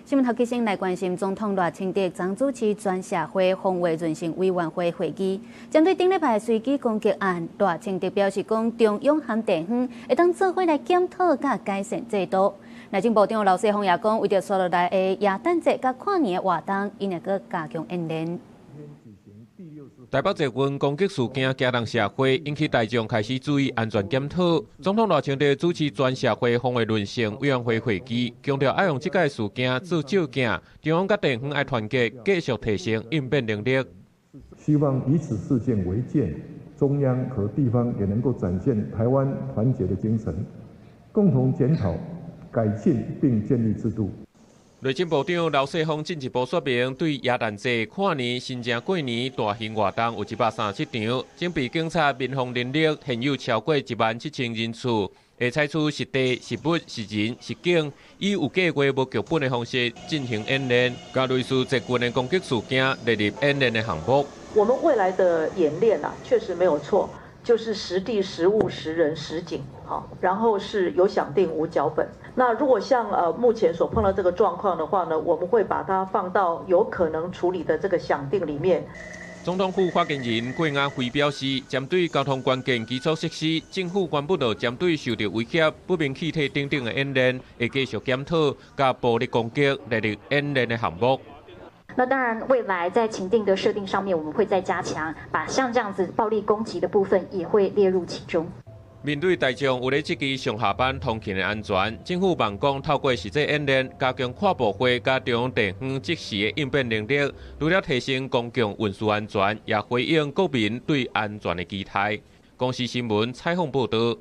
新闻头记者来关心总统赖清德将主持全社会防卫人权委员会会议。针对顶礼拜随机攻击案，赖清德表示讲，中央和地方会当做伙来检讨甲改善制度。内政部长刘世芳也讲，为着所落来的耶诞节甲跨年的活动，因会阁加强演练。 台北捷运攻击事件惊动社会，引起大众开始注意安全检讨。总统赖清德主持全社会防卫论成委员会会议，强调要用这个事件做借鉴，中央甲地方要团结，继续提升应变能力。希望以此事件为鉴，中央和地方也能够展现台湾团结的精神，共同检讨、改进并建立制度。 内政部长刘世芳进一步说明，对耶诞节、跨年、新正过年大型活动有137场，整备警察、民防能力现有超过17000人次，会采取实地、实物、实人、实景，以有计划、无剧本的方式进行演练，甲类似捷运的攻击事件列入演练的项目。我们未来的演练确实没有错。 就是实地、实物、实人、实景，好，然后是有想定无脚本。那如果像目前所碰到这个状况的话呢，我们会把它放到有可能处理的这个想定里面。总统府发言人郭亚辉表示，针对交通关键基础设施，政府宣布了针对受到威胁、不明气体等等的演练，会继续检讨，甲暴力攻击列入演练的项目。 那当然，未来在情境的设定上面，我们会再加强，把像这样子暴力攻击的部分也会列入其中。面对大众为了这支上下班通勤的安全，政府望讲透过实际演练，加强跨部会加中央地方即时的应变能力，除了提升公共运输安全，也回应国民对安全的期待。公司新闻采访报道。